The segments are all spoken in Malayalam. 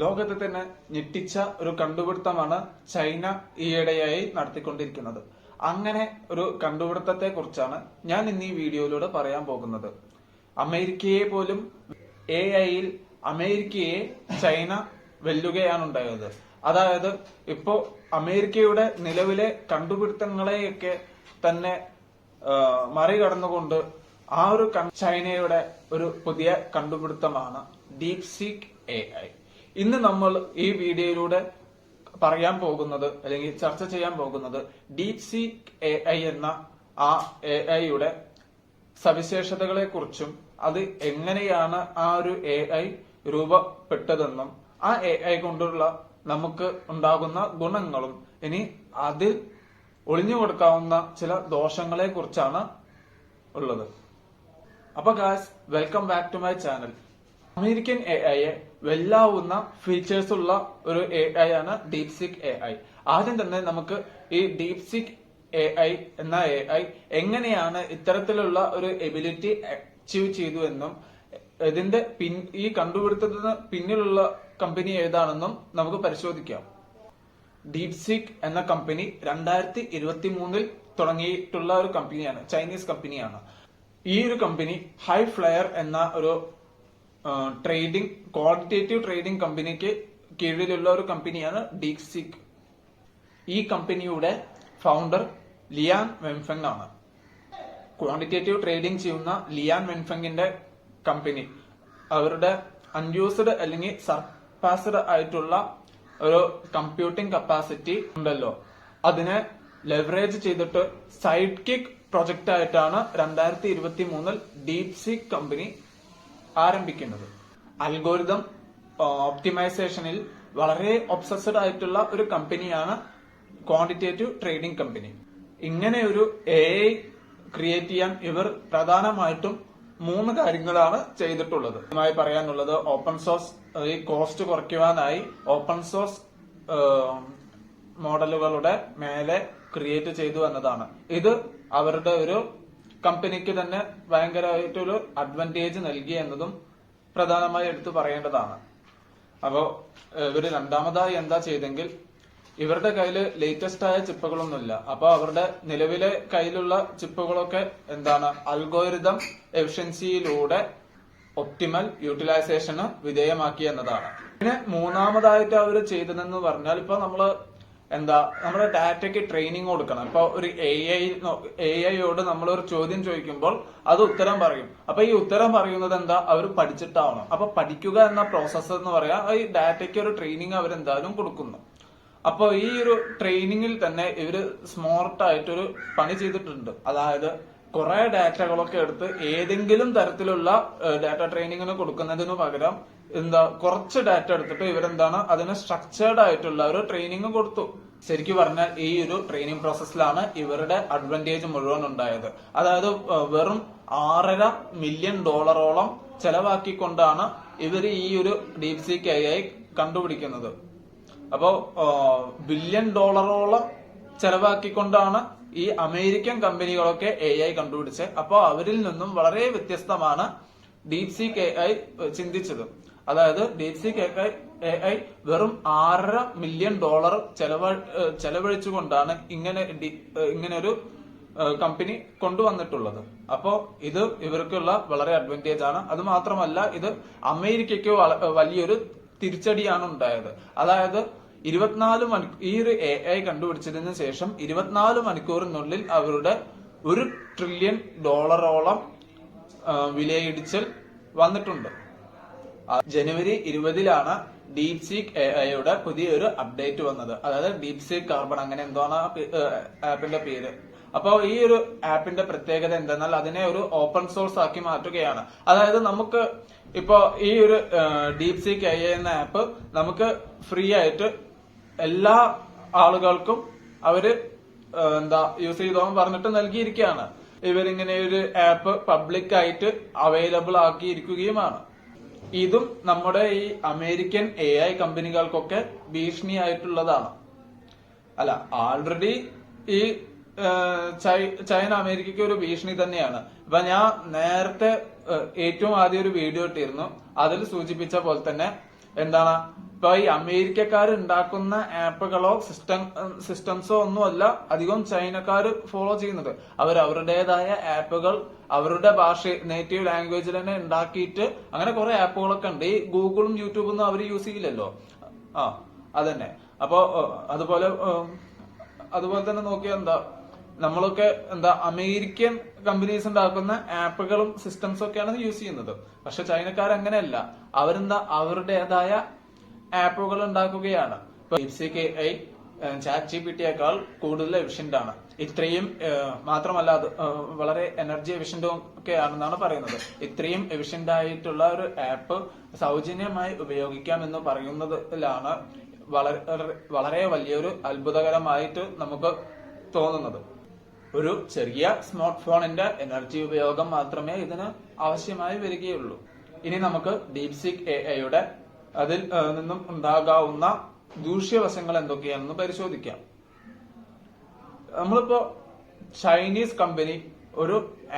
ലോകത്തെ തന്നെ ഞെട്ടിച്ച ഒരു കണ്ടുപിടുത്തമാണ് ചൈന ഈയിടെയായി നടത്തിക്കൊണ്ടിരിക്കുന്നത്. അങ്ങനെ ഒരു കണ്ടുപിടുത്തത്തെ കുറിച്ചാണ് ഞാൻ ഇന്ന് ഈ വീഡിയോയിലൂടെ പറയാൻ പോകുന്നത്. അമേരിക്കയെ പോലും AI-യിൽ അമേരിക്കയെ ചൈന വെല്ലുകയാണ് ഉണ്ടായത്. അതായത് ഇപ്പോ അമേരിക്കയുടെ നിലവിലെ കണ്ടുപിടുത്തങ്ങളെയൊക്കെ തന്നെ മറികടന്നുകൊണ്ട് ആ ഒരു ചൈനയുടെ ഒരു പുതിയ കണ്ടുപിടുത്തമാണ് ഡീപ് സീക്ക് AI. ഇന്ന് നമ്മൾ ഈ വീഡിയോയിലൂടെ പറയാൻ പോകുന്നത് അല്ലെങ്കിൽ ചർച്ച ചെയ്യാൻ പോകുന്നത് ഡീപ് സീക്ക് AI എന്ന ആ AI-യുടെ സവിശേഷതകളെ കുറിച്ചും അത് എങ്ങനെയാണ് ആ ഒരു AI രൂപപ്പെട്ടതെന്നും ആ AI കൊണ്ടുള്ള നമുക്ക് ഉണ്ടാകുന്ന ഗുണങ്ങളും ഇനി അതിൽ ഒളിഞ്ഞു കൊടുക്കാവുന്ന ചില ദോഷങ്ങളെ കുറിച്ചാണ് ഉള്ളത്. അപ്പൊ guys, welcome back to my channel. American AI-യെ വെല്ലാവുന്ന ഫീച്ചേഴ്സ് ഉള്ള ഒരു AI ആണ് ഡീപ് സീക്ക് AI. ആദ്യം തന്നെ നമുക്ക് ഈ ഡീപ് സീക്ക് AI എന്ന AI എങ്ങനെയാണ് ഇത്തരത്തിലുള്ള ഒരു എബിലിറ്റി അച്ചീവ് ചെയ്തു എന്നും ഇതിന്റെ ഈ കണ്ടുപിടുത്തത്തിന് പിന്നിലുള്ള കമ്പനി ഏതാണെന്നും നമുക്ക് പരിശോധിക്കാം. ഡീപ് സീക്ക് എന്ന കമ്പനി 2023 തുടങ്ങിയിട്ടുള്ള ഒരു കമ്പനിയാണ്, ചൈനീസ് കമ്പനിയാണ്. ഈ ഒരു കമ്പനി ഹൈ ഫ്ലയർ എന്ന ഒരു ക്വാണ്ടിറ്റേറ്റീവ് ട്രേഡിംഗ് കമ്പനിക്ക് കീഴിലുള്ള ഒരു കമ്പനിയാണ് ഡീപ് സീക്ക്. ഈ കമ്പനിയുടെ ഫൗണ്ടർ ലിയാൻ വെൻഫെങ് ആണ്. ക്വാണ്ടിറ്റേറ്റീവ് ട്രേഡിംഗ് ചെയ്യുന്ന ലിയാൻ വെൻഫെങ്ങിന്റെ കമ്പനി അവരുടെ അൺയൂസ്ഡ് അല്ലെങ്കിൽ സർപാസ്ഡ് ആയിട്ടുള്ള ഒരു കമ്പ്യൂട്ടിംഗ് കപ്പാസിറ്റി ഉണ്ടല്ലോ, അതിനെ ലെവറേജ് ചെയ്തിട്ട് സൈഡ് കിക്ക് പ്രൊജക്ട് ആയിട്ടാണ് 2023 ഡീപ് സീക്ക് കമ്പനി ആരംഭിക്കുന്നത്. അൽഗോരിതം ഒപ്റ്റിമൈസേഷനിൽ വളരെ ഒബ്സസ്ഡ് ആയിട്ടുള്ള ഒരു കമ്പനിയാണ് ക്വാണ്ടിറ്റേറ്റീവ് ട്രേഡിംഗ് കമ്പനി. ഇങ്ങനെ ഒരു AI ക്രിയേറ്റ് ചെയ്യാൻ ഇവർ പ്രധാനമായിട്ടും 3 കാര്യങ്ങളാണ് ചെയ്തിട്ടുള്ളത്. ആദ്യമായി പറയാനുള്ളത് ഓപ്പൺ സോഴ്സ്, ഈ കോസ്റ്റ് കുറയ്ക്കുവാനായി ഓപ്പൺ സോഴ്സ് മോഡലുകളുടെ മേലെ ക്രിയേറ്റ് ചെയ്തു എന്നതാണ്. ഇത് അവരുടെ ഒരു കമ്പനിക്ക് തന്നെ ഭയങ്കരമായിട്ടൊരു അഡ്വാൻറ്റേജ് നൽകി എന്നതും പ്രധാനമായി എടുത്തു പറയേണ്ടതാണ്. അപ്പോ ഇവര് രണ്ടാമതായി എന്താ ചെയ്തെങ്കിൽ, ഇവരുടെ കയ്യിൽ ലേറ്റസ്റ്റ് ആയ ചിപ്പുകളൊന്നുമില്ല. അപ്പൊ അവരുടെ നിലവിലെ കയ്യിലുള്ള ചിപ്പുകളൊക്കെ എന്താണ്, അൽഗോരിതം എഫിഷ്യൻസിയിലൂടെ ഒപ്റ്റിമൽ യൂട്ടിലൈസേഷന് വിധേയമാക്കി എന്നതാണ്. പിന്നെ മൂന്നാമതായിട്ട് അവർ ചെയ്തതെന്ന് പറഞ്ഞാൽ, ഇപ്പൊ നമ്മുടെ ഡാറ്റയ്ക്ക് ട്രെയിനിങ് കൊടുക്കണം. ഇപ്പൊ ഒരു AI-യോട് നമ്മൾ ഒരു ചോദ്യം ചോദിക്കുമ്പോൾ അത് ഉത്തരം പറയും. അപ്പൊ ഈ ഉത്തരം പറയുന്നത് എന്താ, അവർ പഠിച്ചിട്ടാവണം. അപ്പൊ പഠിക്കുക എന്ന പ്രോസസ്സ് എന്ന് പറയാം, ഈ ഡാറ്റയ്ക്ക് ഒരു ട്രെയിനിങ് അവരെന്തായാലും കൊടുക്കുന്നു. അപ്പൊ ഈ ഒരു ട്രെയിനിങ്ങിൽ തന്നെ ഇവര് സ്മാർട്ടായിട്ടൊരു പണി ചെയ്തിട്ടുണ്ട്. അതായത് കുറെ ഡാറ്റകളൊക്കെ എടുത്ത് ഏതെങ്കിലും തരത്തിലുള്ള ഡാറ്റ ട്രെയിനിങ്ങിന് കൊടുക്കുന്നതിന് പകരം കുറച്ച് ഡാറ്റ എടുത്തിട്ട് ഇവരെന്താണ് അതിന് സ്ട്രക്ചേർഡ് ആയിട്ടുള്ള ഒരു ട്രെയിനിങ് കൊടുത്തു. ശരിക്കും പറഞ്ഞാൽ ഈ ഒരു ട്രെയിനിങ് പ്രോസസ്സിലാണ് ഇവരുടെ അഡ്വാൻറ്റേജ് മുഴുവൻ ഉണ്ടായത്. അതായത് വെറും $6.5 മില്യൺ ചെലവാക്കിക്കൊണ്ടാണ് ഇവർ ഈ ഒരു ഡീപ് സീക്ക് AI കണ്ടുപിടിക്കുന്നത്. അപ്പോ $1 ബില്യൺ ചെലവാക്കിക്കൊണ്ടാണ് ഈ അമേരിക്കൻ കമ്പനികളൊക്കെ AI കണ്ടുപിടിച്ചത്. അപ്പോ അവരിൽ നിന്നും വളരെ വ്യത്യസ്തമാണ് ഡീപ് സീക്ക് AI ചിന്തിച്ചത്. അതായത് ഡീപ് സീക്ക് AI വെറും $6.5 മില്യൺ ചെലവഴിച്ചുകൊണ്ടാണ് ഇങ്ങനെ ഒരു കമ്പനി കൊണ്ടുവന്നിട്ടുള്ളത്. അപ്പോ ഇത് ഇവർക്കുള്ള വളരെ അഡ്വാൻറ്റേജ് ആണ്. അത് മാത്രമല്ല, ഇത് അമേരിക്കയ്ക്ക് വലിയൊരു തിരിച്ചടിയാണ് ഉണ്ടായത്. അതായത് 24 മണിക്കൂർ ഈ ഒരു AI കണ്ടുപിടിച്ചതിന് ശേഷം 24 മണിക്കൂറിനുള്ളിൽ അവരുടെ $1 ട്രില്യൺ വിലയിടിച്ചൽ വന്നിട്ടുണ്ട്. ജനുവരി 20 ഡീപ് സീക്ക് AI-യുടെ പുതിയൊരു അപ്ഡേറ്റ് വന്നത്. അതായത് ഡീപ് സീക്ക് കാർബൺ, അങ്ങനെ എന്താണ് ആപ്പിന്റെ പേര്. അപ്പൊ ഈ ഒരു ആപ്പിന്റെ പ്രത്യേകത എന്തെന്നാൽ അതിനെ ഒരു ഓപ്പൺ സോഴ്സ് ആക്കി മാറ്റുകയാണ്. അതായത് നമുക്ക് ഇപ്പോ ഈ ഒരു ഡീപ് സീക്ക് AI എന്ന ആപ്പ് നമുക്ക് ഫ്രീ ആയിട്ട് എല്ലാ ആളുകൾക്കും അവര് യൂസ് ചെയ്തോന്ന് പറഞ്ഞിട്ട് നൽകിയിരിക്കുകയാണ്. ഇവരിങ്ങനെ ഒരു ആപ്പ് പബ്ലിക് ആയിട്ട് അവൈലബിൾ ആക്കിയിരിക്കുകയുമാണ്. ഇതും നമ്മുടെ ഈ അമേരിക്കൻ AI കമ്പനികൾക്കൊക്കെ ഭീഷണിയായിട്ടുള്ളതാണ്. അല്ല, ആൾറെഡി ഈ ചൈന അമേരിക്കയ്ക്ക് ഒരു ഭീഷണി തന്നെയാണ്. ഇപ്പൊ ഞാൻ നേരത്തെ ഏറ്റവും ആദ്യം ഒരു വീഡിയോ ഇട്ടിരുന്നു, അതിൽ സൂചിപ്പിച്ച പോലെ തന്നെ എന്താണ് ഇപ്പൊ ഈ അമേരിക്കക്കാർ ഉണ്ടാക്കുന്ന ആപ്പുകളോ സിസ്റ്റംസോ ഒന്നുമല്ല അധികം ചൈനക്കാർ ഫോളോ ചെയ്യുന്നത്. അവർ അവരുടേതായ ആപ്പുകൾ അവരുടെ ഭാഷ നേറ്റീവ് ലാംഗ്വേജിൽ തന്നെ ഉണ്ടാക്കിയിട്ട് അങ്ങനെ കുറെ ആപ്പുകളൊക്കെ ഉണ്ട്. ഈ ഗൂഗിളും യൂട്യൂബും ഒന്നും അവർ യൂസ് ചെയ്യില്ലല്ലോ. അതന്നെ. അപ്പോ അതുപോലെ തന്നെ നോക്കിയാൽ നമ്മളൊക്കെ അമേരിക്കൻ കമ്പനീസ് ഉണ്ടാക്കുന്ന ആപ്പുകളും സിസ്റ്റംസും ഒക്കെയാണ് യൂസ് ചെയ്യുന്നത്. പക്ഷെ ചൈനക്കാർ അങ്ങനെയല്ല. അവരുടേതായ ആപ്പുകൾ ഉണ്ടാക്കുകയാണ്. ഇപ്പൊ DeepSeek AI ചാറ്റ് GPTയേക്കാൾ കൂടുതൽ എഫിഷ്യന്റ് ആണ്. ഇത്രയും മാത്രമല്ല അത് വളരെ എനർജി എഫിഷ്യന്റും ഒക്കെ ആണെന്നാണ് പറയുന്നത്. ഇത്രയും എഫിഷ്യന്റ് ആയിട്ടുള്ള ഒരു ആപ്പ് സൗജന്യമായി ഉപയോഗിക്കാം എന്ന് പറയുന്നതിലാണ് വളരെ വലിയൊരു അത്ഭുതകരമായിട്ട് നമുക്ക് തോന്നുന്നത്. ഒരു ചെറിയ സ്മാർട്ട് ഫോണിന്റെ എനർജി ഉപയോഗം മാത്രമേ ഇതിന് ആവശ്യമായി വരികയുള്ളൂ. ഇനി നമുക്ക് DeepSeek AIയുടെ അതിൽ നിന്നും ഉണ്ടാകാവുന്ന ദൂഷ്യവശങ്ങൾ എന്തൊക്കെയാണെന്ന് പരിശോധിക്കാം. നമ്മളിപ്പോ ചൈനീസ് കമ്പനി ഒരു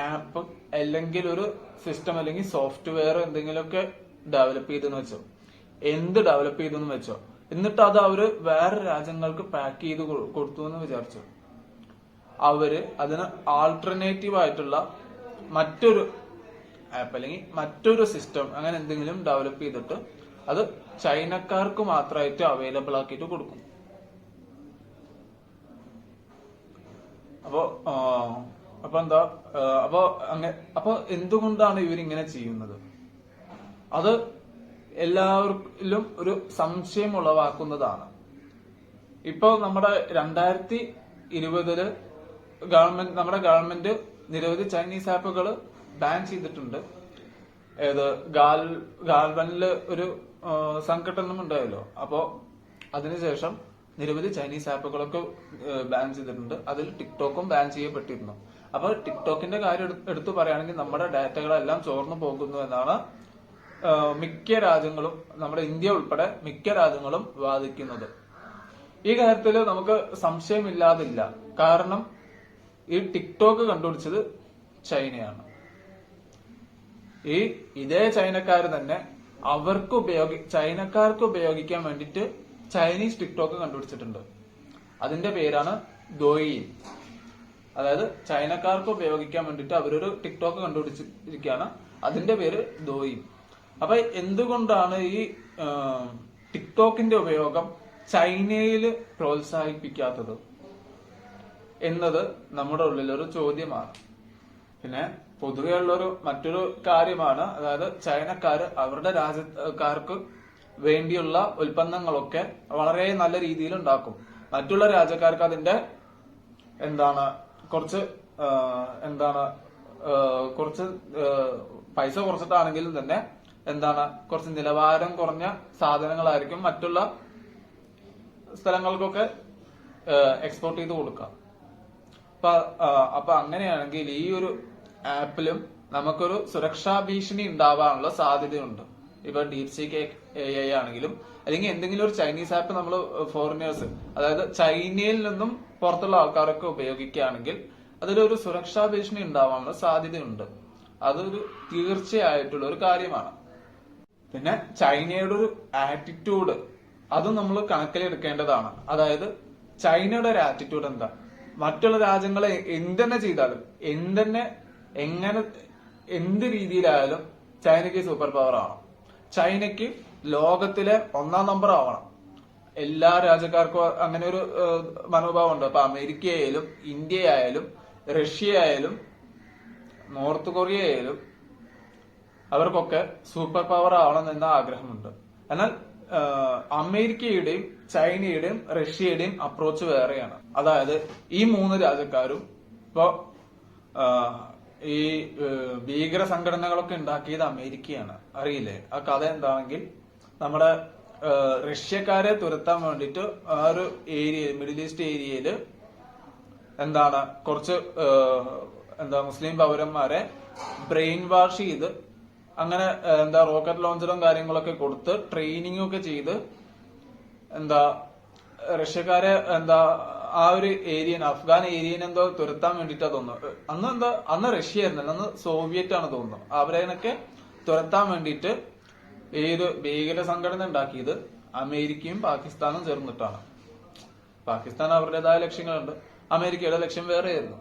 ആപ്പ് അല്ലെങ്കിൽ ഒരു സിസ്റ്റം അല്ലെങ്കിൽ സോഫ്റ്റ്വെയർ എന്തെങ്കിലുമൊക്കെ ഡെവലപ്പ് ചെയ്തെന്ന് വെച്ചോ, ഡെവലപ്പ് ചെയ്തെന്ന് വെച്ചോ, എന്നിട്ട് അത് അവര് വേറെ രാജ്യങ്ങൾക്ക് പാക്ക് ചെയ്ത് കൊടുത്തു എന്ന് വിചാരിച്ചു. അവര് അതിന് ആൾട്ടർനേറ്റീവ് ആയിട്ടുള്ള മറ്റൊരു ആപ്പ് അല്ലെങ്കിൽ മറ്റൊരു സിസ്റ്റം അങ്ങനെ എന്തെങ്കിലും ഡെവലപ്പ് ചെയ്തിട്ട് അത് ചൈനക്കാർക്ക് മാത്രമായിട്ട് അവൈലബിൾ ആക്കിയിട്ട് കൊടുക്കും. അപ്പൊ എന്തുകൊണ്ടാണ് ഇവരിങ്ങനെ ചെയ്യുന്നത്? അത് എല്ലാവർക്കും ഒരു സംശയം ഉളവാക്കുന്നതാണ്. ഇപ്പൊ നമ്മുടെ 2020 നമ്മുടെ ഗവൺമെന്റ് നിരവധി ചൈനീസ് ആപ്പുകൾ ബാൻ ചെയ്തിട്ടുണ്ട്. ഗാൽവനില് ഒരു സംഘടന ഉണ്ടായല്ലോ. അപ്പോ അതിനുശേഷം നിരവധി ചൈനീസ് ആപ്പുകളൊക്കെ ബാൻ ചെയ്തിട്ടുണ്ട്. അതിൽ ടിക്ടോക്കും ബാൻ ചെയ്യപ്പെട്ടിരുന്നു. അപ്പൊ ടിക്ടോക്കിന്റെ കാര്യം എടുത്തു പറയുകയാണെങ്കിൽ നമ്മുടെ ഡാറ്റകളെല്ലാം ചോർന്നു പോകുന്നു എന്നാണ് മിക്ക രാജ്യങ്ങളും, നമ്മുടെ ഇന്ത്യ ഉൾപ്പെടെ മിക്ക രാജ്യങ്ങളും വാദിക്കുന്നത്. ഈ കാര്യത്തിൽ നമുക്ക് സംശയമില്ലാതില്ല. കാരണം ഈ ടിക്ടോക്ക് കണ്ടുപിടിച്ചത് ചൈനയാണ്. ഇതേ ചൈനക്കാർ തന്നെ ചൈനക്കാർക്ക് ഉപയോഗിക്കാൻ വേണ്ടിയിട്ട് ചൈനീസ് ടിക്ടോക്ക് കണ്ടുപിടിച്ചിട്ടുണ്ട്. അതിന്റെ പേരാണ് ഡോയിൻ. അതായത് ചൈനക്കാർക്ക് ഉപയോഗിക്കാൻ വേണ്ടിയിട്ട് അവരൊരു ടിക്ടോക്ക് കണ്ടുപിടിച്ചിരിക്കുകയാണ്. അതിന്റെ പേര് ഡോയിൻ. അപ്പൊ എന്തുകൊണ്ടാണ് ഈ ടിക്ടോക്കിന്റെ ഉപയോഗം ചൈനയിൽ പ്രോത്സാഹിപ്പിക്കാത്തത് എന്നത് നമ്മുടെ ഉള്ളിലൊരു ചോദ്യമാണ്. പിന്നെ പൊതുവെയുള്ളൊരു മറ്റൊരു കാര്യമാണ്, അതായത് ചൈനക്കാര് അവരുടെ രാജ്യക്കാർക്ക് വേണ്ടിയുള്ള ഉൽപ്പന്നങ്ങളൊക്കെ വളരെ നല്ല രീതിയിൽ ഉണ്ടാക്കും. മറ്റുള്ള രാജ്യക്കാർക്ക് അതിന്റെ കുറച്ച് പൈസ കുറച്ചിട്ടാണെങ്കിലും തന്നെ കുറച്ച് നിലവാരം കുറഞ്ഞ സാധനങ്ങളായിരിക്കും മറ്റുള്ള സ്ഥലങ്ങൾക്കൊക്കെ എക്സ്പോർട്ട് ചെയ്ത് കൊടുക്കാം. അപ്പൊ അങ്ങനെയാണെങ്കിൽ ഈ ഒരു ആപ്പിലും നമുക്കൊരു സുരക്ഷാ ഭീഷണി ഉണ്ടാവാനുള്ള സാധ്യതയുണ്ട്. ഇപ്പൊ DeepSeek AI ആണെങ്കിലും അല്ലെങ്കിൽ എന്തെങ്കിലും ഒരു ചൈനീസ് ആപ്പ് നമ്മൾ ഫോറിനേഴ്സ്, അതായത് ചൈനയിൽ നിന്നും പുറത്തുള്ള ആൾക്കാരൊക്കെ ഉപയോഗിക്കുകയാണെങ്കിൽ അതിലൊരു സുരക്ഷാ ഭീഷണി ഉണ്ടാവാനുള്ള സാധ്യതയുണ്ട്. അതൊരു തീർച്ചയായിട്ടുള്ള ഒരു കാര്യമാണ്. പിന്നെ ചൈനയുടെ ഒരു ആറ്റിറ്റ്യൂഡ് അതും നമ്മൾ കണക്കിലെടുക്കേണ്ടതാണ്. അതായത് ചൈനയുടെ ഒരു ആറ്റിറ്റ്യൂഡ് എന്താ? മറ്റുള്ള രാജ്യങ്ങളെ എന്തെന്നെ ചെയ്താലും എന്ത് രീതിയിലായാലും ചൈനയ്ക്ക് സൂപ്പർ പവർ ആവണം. ചൈനയ്ക്ക് ലോകത്തിലെ 1ാം നമ്പർ ആവണം. എല്ലാ രാജ്യക്കാർക്കും അങ്ങനെ ഒരു മനോഭാവം ഉണ്ട്. അപ്പൊ അമേരിക്ക ആയാലും ഇന്ത്യ ആയാലും റഷ്യ ആയാലും നോർത്ത് കൊറിയ ആയാലും അവർക്കൊക്കെ സൂപ്പർ പവർ ആവണം എന്ന ആഗ്രഹമുണ്ട്. എന്നാൽ അമേരിക്കയുടെയും ചൈനയുടെയും റഷ്യയുടെയും അപ്രോച്ച് വേറെയാണ്. അതായത് ഈ 3 രാജ്യക്കാരും ഇപ്പോ ഈ ഭീകര സംഘടനകളൊക്കെ ഉണ്ടാക്കിയത് അമേരിക്കയാണ്. അറിയില്ലേ ആ കഥ? എന്താണെങ്കിൽ നമ്മുടെ റഷ്യക്കാരെ തുരത്താൻ വേണ്ടിയിട്ട് ആ ഒരു ഏരിയ, മിഡിൽ ഈസ്റ്റ് ഏരിയയില് കുറച്ച് മുസ്ലിം പൗരന്മാരെ ബ്രെയിൻ വാഷ് ചെയ്ത് അങ്ങനെ റോക്കറ്റ് ലോഞ്ചറും കാര്യങ്ങളൊക്കെ കൊടുത്ത് ട്രെയിനിങ് ഒക്കെ ചെയ്ത് റഷ്യക്കാരെ ആ ഒരു ഏരിയൻ, അഫ്ഗാൻ ഏരിയൻ തുരത്താൻ വേണ്ടിട്ടാ തോന്നുന്നു. അന്ന് റഷ്യ ആയിരുന്നല്ലോ, അന്ന് സോവിയറ്റ് ആണ് തോന്നുന്നു. അവരെയൊക്കെ തുരത്താൻ വേണ്ടിയിട്ട് ഈ ഒരു ഭീകര സംഘടന ഉണ്ടാക്കിയത് അമേരിക്കയും പാകിസ്ഥാനും ചേർന്നിട്ടാണ്. പാകിസ്ഥാൻ അവരുടേതായ ലക്ഷ്യങ്ങളുണ്ട്, അമേരിക്കയുടെ ലക്ഷ്യം വേറെയായിരുന്നു.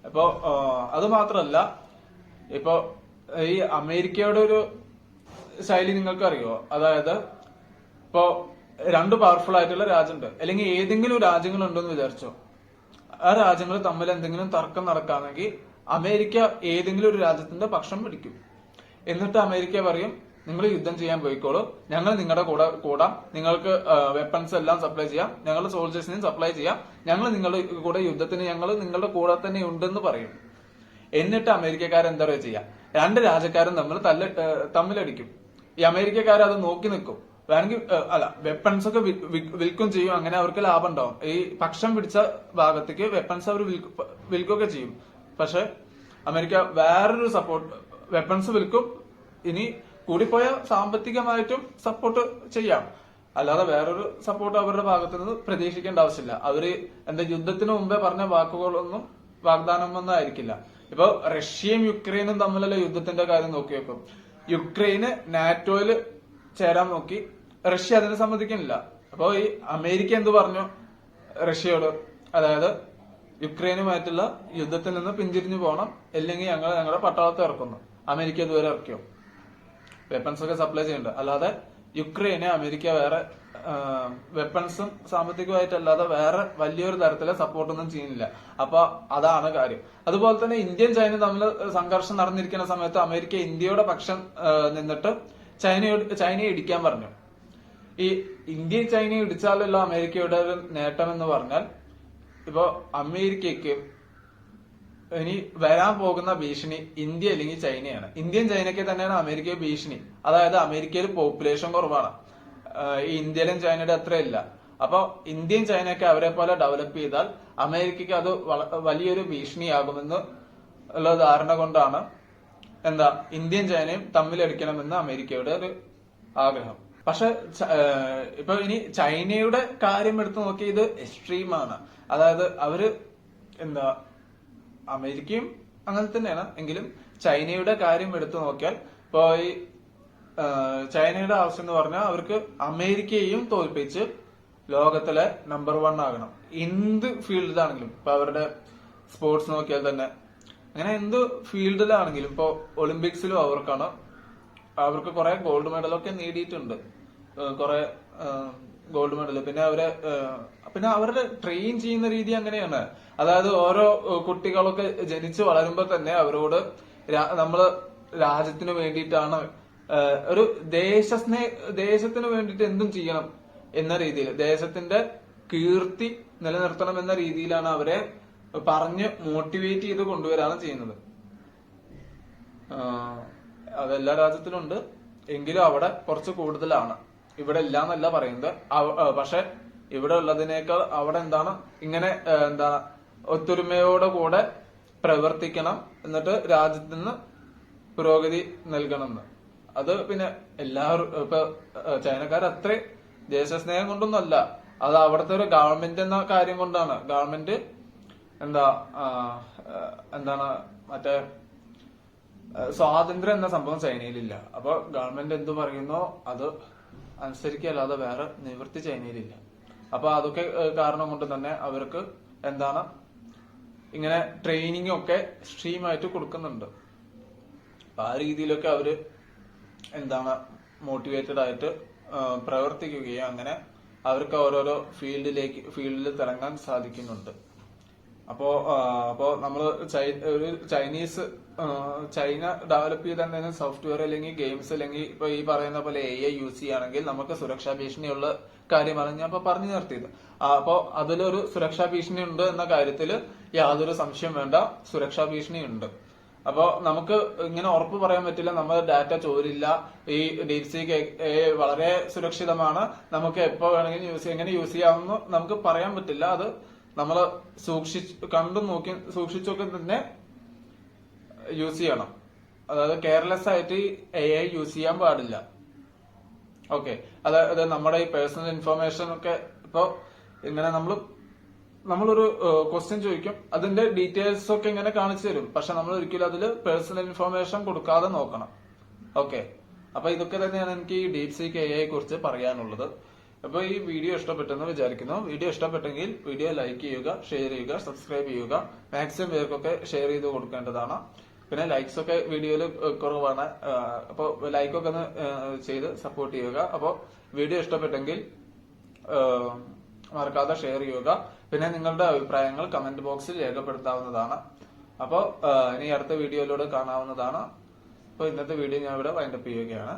ഇപ്പോ അത് മാത്രമല്ല, ഇപ്പോ ഈ അമേരിക്കയുടെ ഒരു ശൈലി നിങ്ങൾക്ക് അറിയോ? അതായത് ഇപ്പോ രണ്ട് പവർഫുൾ ആയിട്ടുള്ള രാജ്യമുണ്ട്, അല്ലെങ്കിൽ ഏതെങ്കിലും രാജ്യങ്ങളുണ്ടെന്ന് വിചാരിച്ചോ. ആ രാജ്യങ്ങൾ തമ്മിൽ എന്തെങ്കിലും തർക്കം നടക്കുകയാണെങ്കിൽ അമേരിക്ക ഏതെങ്കിലും ഒരു രാജ്യത്തിന്റെ പക്ഷം പിടിക്കും. എന്നിട്ട് അമേരിക്ക പറയും, നിങ്ങൾ യുദ്ധം ചെയ്യാൻ പോയിക്കോളൂ, ഞങ്ങൾ നിങ്ങളുടെ കൂടെ കൂടാം, നിങ്ങൾക്ക് വെപ്പൺസ് എല്ലാം സപ്ലൈ ചെയ്യാം, ഞങ്ങളുടെ സോൾജേഴ്സിനെയും സപ്ലൈ ചെയ്യാം, ഞങ്ങൾ നിങ്ങളുടെ കൂടെ യുദ്ധത്തിന് ഞങ്ങൾ നിങ്ങളുടെ കൂടെ തന്നെ ഉണ്ടെന്ന് പറയും. എന്നിട്ട് അമേരിക്കക്കാരെന്താ പറയുക ചെയ്യാം, രണ്ട് രാജ്യക്കാരും തമ്മിലടിക്കും. ഈ അമേരിക്കക്കാർ അത് നോക്കി നിൽക്കും. വേണമെങ്കിൽ വെപ്പൺസ് ഒക്കെ വിൽക്കും ചെയ്യും. അങ്ങനെ അവർക്ക് ലാഭം ഉണ്ടാവും. ഈ പക്ഷം പിടിച്ച ഭാഗത്തേക്ക് വെപ്പൺസ് അവർ വിൽക്കുകയൊക്കെ ചെയ്യും. പക്ഷെ അമേരിക്ക വേറൊരു സപ്പോർട്ട്, വെപ്പൺസ് വിൽക്കും, ഇനി കൂടിപ്പോയ സാമ്പത്തികമായിട്ടും സപ്പോർട്ട് ചെയ്യാം. അല്ലാതെ വേറൊരു സപ്പോർട്ട് അവരുടെ ഭാഗത്തു നിന്ന് പ്രതീക്ഷിക്കേണ്ട ആവശ്യമില്ല. അവര് യുദ്ധത്തിന് മുമ്പേ പറഞ്ഞ വാക്കുകളൊന്നും വാഗ്ദാനമൊന്നും ആയിരിക്കില്ല. ഇപ്പൊ റഷ്യയും യുക്രൈനും തമ്മിലുള്ള യുദ്ധത്തിന്റെ കാര്യം നോക്കി വെക്കും. യുക്രൈന് നാറ്റോയിൽ ചേരാൻ നോക്കി, റഷ്യ അതിന് സമ്മതിക്കുന്നില്ല. അപ്പൊ ഈ അമേരിക്ക എന്ത് പറഞ്ഞു റഷ്യയോട്? അതായത് യുക്രൈനുമായിട്ടുള്ള യുദ്ധത്തിൽ നിന്ന് പിന്തിരിഞ്ഞു പോകണം, അല്ലെങ്കിൽ ഞങ്ങൾ ഞങ്ങളുടെ പട്ടാളത്തെ ഇറക്കുന്നു. അമേരിക്ക ഇതുവരെ ഇറക്കിയോ? വെപ്പൺസ് ഒക്കെ സപ്ലൈ ചെയ്യുന്നുണ്ട്. അല്ലാതെ യുക്രൈനെ അമേരിക്ക വേറെ വെപ്പൺസും സാമ്പത്തികമായിട്ടല്ലാതെ വേറെ വലിയൊരു തരത്തിലെ സപ്പോർട്ടൊന്നും ചെയ്യുന്നില്ല. അപ്പൊ അതാണ് കാര്യം. അതുപോലെ തന്നെ ഇന്ത്യയും ചൈനയും തമ്മിൽ സംഘർഷം നടന്നിരിക്കുന്ന സമയത്ത് അമേരിക്ക ഇന്ത്യയുടെ പക്ഷം നിന്നിട്ട് ചൈനയെ ഇടിക്കാൻ പറഞ്ഞു. ഈ ഇന്ത്യയും ചൈനയും ഇടിച്ചാലുള്ള അമേരിക്കയുടെ ഒരു നേട്ടം എന്ന് പറഞ്ഞാൽ, ഇപ്പൊ അമേരിക്കക്ക് ഇനി വരാൻ പോകുന്ന ഭീഷണി ഇന്ത്യ അല്ലെങ്കിൽ ചൈനയാണ്. ഇന്ത്യയും ചൈനയ്ക്ക് തന്നെയാണ് അമേരിക്ക ഭീഷണി. അതായത് അമേരിക്കയിൽ പോപ്പുലേഷൻ കുറവാണ്, ഈ ഇന്ത്യയിലും ചൈനയുടെ അത്രയില്ല. അപ്പൊ ഇന്ത്യയും ചൈനയൊക്കെ അവരെ പോലെ ഡെവലപ്പ് ചെയ്താൽ അമേരിക്കക്ക് അത് വലിയൊരു ഭീഷണിയാകുമെന്ന് ഉള്ള ധാരണ കൊണ്ടാണ് ഇന്ത്യയും ചൈനയും തമ്മിലടിക്കണമെന്ന് അമേരിക്കയുടെ ഒരു ആഗ്രഹം. പക്ഷെ ഇപ്പൊ ഇനി ചൈനയുടെ കാര്യം എടുത്തു നോക്കി, ഇത് എക്സ്ട്രീമാണ്. അതായത് അവര് അമേരിക്കയും അങ്ങനെ തന്നെയാണ്, എങ്കിലും ചൈനയുടെ കാര്യം എടുത്തു നോക്കിയാൽ ഇപ്പൊ ഈ ചൈനയുടെ ആവശ്യം എന്ന് പറഞ്ഞാൽ അവർക്ക് അമേരിക്കയെയും തോൽപ്പിച്ച് ലോകത്തിലെ നമ്പർ 1 ആകണം. എന്ത് ഫീൽഡിലാണെങ്കിലും, ഇപ്പൊ അവരുടെ സ്പോർട്സ് നോക്കിയാൽ തന്നെ അങ്ങനെ എന്ത് ഫീൽഡിലാണെങ്കിലും, ഇപ്പൊ ഒളിമ്പിക്സിലും അവർക്ക് കുറെ ഗോൾഡ് മെഡലൊക്കെ നേടിയിട്ടുണ്ട്, കുറെ ഗോൾഡ് മെഡൽ. പിന്നെ അവരുടെ ട്രെയിൻ ചെയ്യുന്ന രീതി അങ്ങനെയാണ്. അതായത് ഓരോ കുട്ടികളൊക്കെ ജനിച്ചു വളരുമ്പോ തന്നെ അവരോട് നമ്മള് രാജ്യത്തിന് വേണ്ടിയിട്ടാണ്, ഒരു ദേശത്തിന് വേണ്ടിയിട്ട് എന്തും ചെയ്യണം എന്ന രീതിയിൽ, ദേശത്തിന്റെ കീർത്തി നിലനിർത്തണം എന്ന രീതിയിലാണ് അവരെ പറഞ്ഞ് മോട്ടിവേറ്റ് ചെയ്ത് കൊണ്ടുവരാണ് ചെയ്യുന്നത്. അതെല്ലാ രാജ്യത്തിലും ഉണ്ട്, എങ്കിലും അവിടെ കുറച്ച് കൂടുതലാണ്. ഇവിടെ ഇല്ല എന്നല്ല പറയുന്നത്. പക്ഷെ ഇവിടെ ഉള്ളതിനേക്കാൾ അവിടെ ഇങ്ങനെ ഒത്തൊരുമയോടെ കൂടെ പ്രവർത്തിക്കണം, എന്നിട്ട് രാജ്യത്തിന് പുരോഗതി നൽകണം എന്ന്. അത് പിന്നെ എല്ലാവരും ഇപ്പൊ ചൈനക്കാർ അത്ര ദേശസ്നേഹം കൊണ്ടൊന്നുമല്ല, അത് അവിടുത്തെ ഒരു ഗവൺമെന്റ് എന്ന കാര്യം കൊണ്ടാണ്. ഗവൺമെന്റ് മറ്റേ സ്വാതന്ത്ര്യം എന്ന സംഭവം ചൈനയിലില്ല. അപ്പൊ ഗവൺമെന്റ് എന്തു പറയുന്നോ അത് അനുസരിക്കല്ലാതെ വേറെ നിവൃത്തി ചൈനയിലില്ല. അപ്പൊ അതൊക്കെ കാരണം കൊണ്ട് തന്നെ അവർക്ക് ഇങ്ങനെ ട്രെയിനിങ് ഒക്കെ സ്ട്രീമായിട്ട് കൊടുക്കുന്നുണ്ട്. അപ്പൊ ആ രീതിയിലൊക്കെ അവര് മോട്ടിവേറ്റഡ് ആയിട്ട് പ്രവർത്തിക്കുകയും അങ്ങനെ അവർക്ക് ഓരോരോ ഫീൽഡിൽ തിളങ്ങാൻ സാധിക്കുന്നുണ്ട്. അപ്പോ നമ്മള് ചൈന ഡെവലപ്പ് ചെയ്ത എന്തെങ്കിലും സോഫ്റ്റ്വെയർ അല്ലെങ്കിൽ ഗെയിംസ് അല്ലെങ്കിൽ ഇപ്പൊ ഈ പറയുന്ന പോലെ AI യൂസ് ചെയ്യുകയാണെങ്കിൽ നമുക്ക് സുരക്ഷാ ഭീഷണിയുള്ള കാര്യമാണ് ഞാൻ ഇപ്പൊ പറഞ്ഞു നിർത്തിയത്. അപ്പോ അതിലൊരു സുരക്ഷാ ഭീഷണി ഉണ്ട് എന്ന കാര്യത്തിൽ യാതൊരു സംശയം വേണ്ട, സുരക്ഷാ ഭീഷണി ഉണ്ട്. അപ്പോ നമുക്ക് ഇങ്ങനെ ഉറപ്പ് പറയാൻ പറ്റില്ല നമ്മുടെ ഡാറ്റ ചോരില്ല, ഈ DeepSeek വളരെ സുരക്ഷിതമാണ്, നമുക്ക് എപ്പോ വേണമെങ്കിലും എങ്ങനെ യൂസ് ചെയ്യാമെന്ന് നമുക്ക് പറയാൻ പറ്റില്ല. അത് നമ്മള് സൂക്ഷിച്ചൊക്കെ തന്നെ യൂസ് ചെയ്യണം. അതായത് കെയർലെസ് ആയിട്ട് AI യൂസ് ചെയ്യാൻ പാടില്ല. ഓക്കെ, അതായത് നമ്മുടെ ഈ പേഴ്സണൽ ഇൻഫർമേഷൻ ഒക്കെ ഇപ്പൊ ഇങ്ങനെ നമ്മളൊരു ക്വസ്റ്റ്യൻ ചോദിക്കും, അതിന്റെ ഡീറ്റെയിൽസ് ഒക്കെ ഇങ്ങനെ കാണിച്ചു തരും. പക്ഷെ നമ്മൾ ഒരിക്കലും അതിൽ പേഴ്സണൽ ഇൻഫർമേഷൻ കൊടുക്കാതെ നോക്കണം. ഓക്കെ, അപ്പൊ ഇതൊക്കെ തന്നെയാണ് എനിക്ക് ഈ ഡീപ് സീക്ക് AI കുറിച്ച് പറയാനുള്ളത്. അപ്പൊ ഈ വീഡിയോ ഇഷ്ടപ്പെട്ടെന്ന് വിചാരിക്കുന്നു. വീഡിയോ ഇഷ്ടപ്പെട്ടെങ്കിൽ വീഡിയോ ലൈക്ക് ചെയ്യുക, ഷെയർ ചെയ്യുക, സബ്സ്ക്രൈബ് ചെയ്യുക. മാക്സിമം പേർക്കൊക്കെ ഷെയർ ചെയ്ത് കൊടുക്കേണ്ടതാണ്. പിന്നെ ലൈക്സ് ഒക്കെ വീഡിയോയിൽ കുറവാണ്. അപ്പൊ ലൈക്കൊക്കെ ഒന്ന് ചെയ്ത് സപ്പോർട്ട് ചെയ്യുക. അപ്പൊ വീഡിയോ ഇഷ്ടപ്പെട്ടെങ്കിൽ മറക്കാതെ ഷെയർ ചെയ്യുക. പിന്നെ നിങ്ങളുടെ അഭിപ്രായങ്ങൾ കമന്റ് ബോക്സിൽ രേഖപ്പെടുത്താവുന്നതാണ്. അപ്പോ ഇനി അടുത്ത വീഡിയോയിലൂടെ കാണാവുന്നതാണ്. അപ്പൊ ഇന്നത്തെ വീഡിയോ ഞാൻ ഇവിടെ വൈൻഡപ്പ് ചെയ്യുകയാണ്.